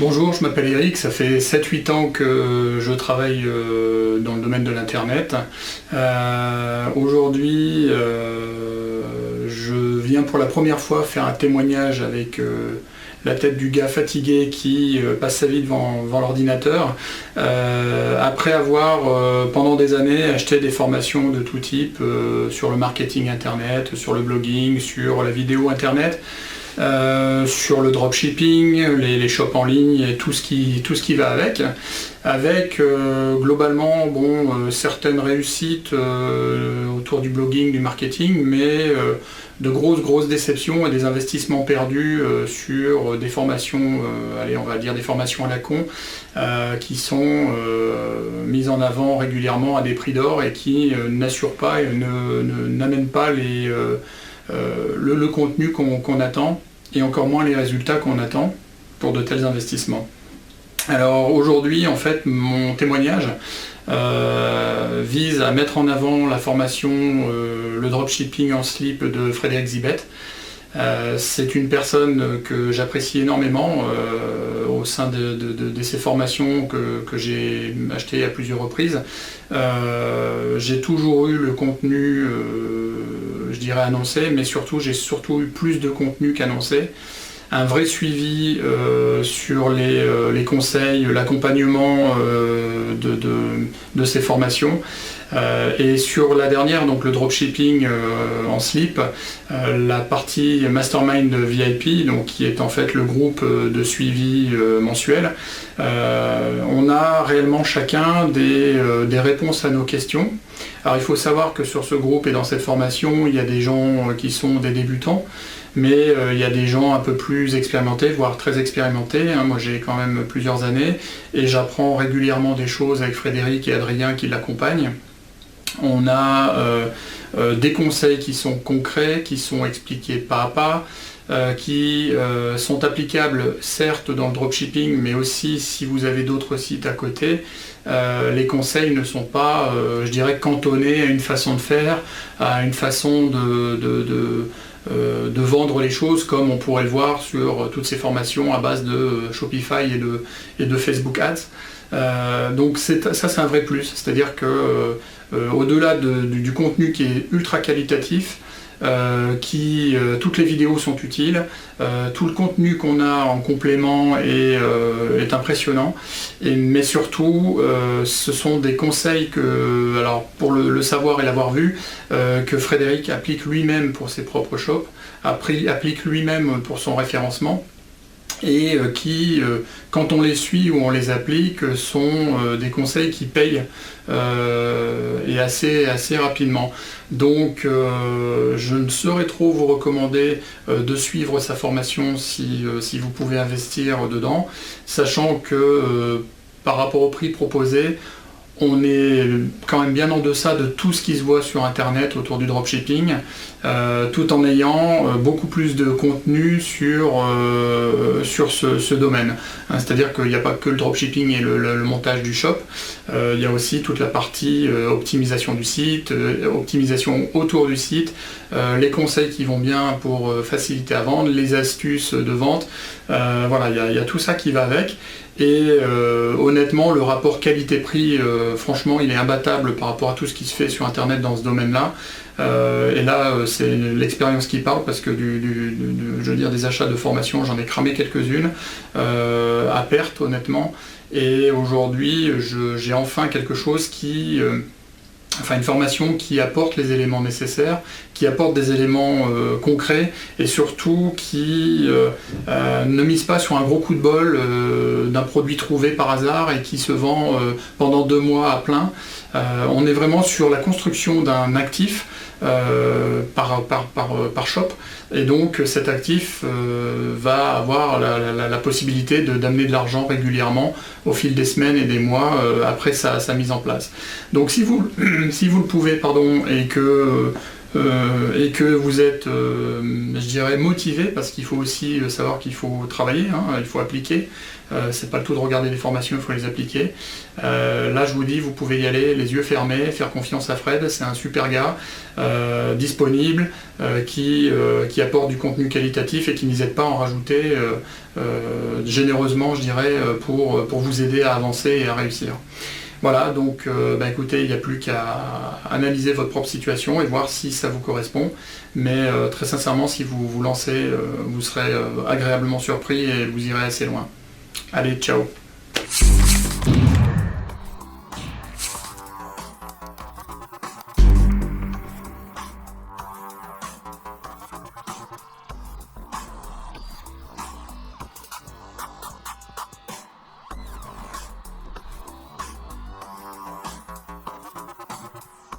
Bonjour, je m'appelle Eric, ça fait 7-8 ans que je travaille dans le domaine de l'Internet. Aujourd'hui, je viens pour la première fois faire un témoignage avec la tête du gars fatigué qui passe sa vie devant l'ordinateur, après avoir pendant des années acheté des formations de tout type sur le marketing Internet, sur le blogging, sur la vidéo Internet. Sur le dropshipping, les shops en ligne et tout ce qui va avec globalement certaines réussites autour du blogging, du marketing, mais de grosses déceptions et des investissements perdus sur des formations, allez, on va dire des formations à la con, qui sont mises en avant régulièrement à des prix d'or et qui n'assurent pas et n'amènent pas le contenu qu'on attend, et encore moins les résultats qu'on attend pour de tels investissements. Alors aujourd'hui, en fait, mon témoignage vise à mettre en avant la formation le dropshipping en slip de Frédéric Zibet. C'est une personne que j'apprécie énormément au sein de ces formations que j'ai achetées à plusieurs reprises. J'ai toujours eu le contenu, je dirais annoncé, mais surtout j'ai eu plus de contenu qu'annoncé. Un vrai suivi sur les conseils, l'accompagnement de ces formations. Et sur la dernière, donc le dropshipping en slip, la partie Mastermind VIP, donc qui est en fait le groupe de suivi mensuel, on a réellement chacun des réponses à nos questions. Alors il faut savoir que sur ce groupe et dans cette formation, il y a des gens qui sont des débutants, mais il y a des gens un peu plus expérimentés, voire très expérimentés. Moi j'ai quand même plusieurs années et j'apprends régulièrement des choses avec Frédéric et Adrien qui l'accompagnent. On a des conseils qui sont concrets, qui sont expliqués pas à pas, qui sont applicables certes dans le dropshipping, mais aussi si vous avez d'autres sites à côté. Les conseils ne sont pas, je dirais, cantonnés à une façon de faire, à une façon de vendre les choses comme on pourrait le voir sur toutes ces formations à base de Shopify et de Facebook Ads. Donc ça c'est un vrai plus, c'est-à-dire que au-delà du contenu qui est ultra qualitatif, toutes les vidéos sont utiles, tout le contenu qu'on a en complément est impressionnant, mais surtout ce sont des conseils que, alors pour le savoir et l'avoir vu, que Frédéric applique lui-même pour ses propres shops, applique lui-même pour son référencement, et qui, quand on les suit ou on les applique, sont des conseils qui payent et assez rapidement. Donc je ne saurais trop vous recommander de suivre sa formation si vous pouvez investir dedans, sachant que par rapport au prix proposé, on est quand même bien en deçà de tout ce qui se voit sur internet autour du dropshipping, tout en ayant beaucoup plus de contenu sur ce domaine. C'est-à-dire qu'il n'y a pas que le dropshipping et le montage du shop, il y a aussi toute la partie optimisation du site, optimisation autour du site, les conseils qui vont bien pour faciliter à vendre, les astuces de vente, voilà, il y a tout ça qui va avec. Et honnêtement, le rapport qualité-prix, franchement, il est imbattable par rapport à tout ce qui se fait sur Internet dans ce domaine-là. Et là, c'est l'expérience qui parle, parce que je veux dire, des achats de formation, j'en ai cramé quelques-unes, à perte, honnêtement. Et aujourd'hui, j'ai enfin quelque chose une formation qui apporte les éléments nécessaires, qui apporte des éléments concrets, et surtout qui ne mise pas sur un gros coup de bol d'un produit trouvé par hasard et qui se vend pendant 2 mois à plein. On est vraiment sur la construction d'un actif par shop, et donc cet actif va avoir la possibilité d'amener de l'argent régulièrement au fil des semaines et des mois après sa mise en place. Donc si vous le pouvez, et que et que vous êtes, je dirais, motivé, parce qu'il faut aussi savoir qu'il faut travailler, hein, il faut appliquer. C'est pas le tout de regarder les formations, il faut les appliquer. Là, je vous dis, vous pouvez y aller les yeux fermés, faire confiance à Fred, c'est un super gars, disponible, qui apporte du contenu qualitatif et qui n'hésite pas à en rajouter généreusement, je dirais, pour vous aider à avancer et à réussir. Voilà, donc écoutez, il n'y a plus qu'à analyser votre propre situation et voir si ça vous correspond. Mais très sincèrement, si vous vous lancez, vous serez agréablement surpris et vous irez assez loin. Allez, ciao!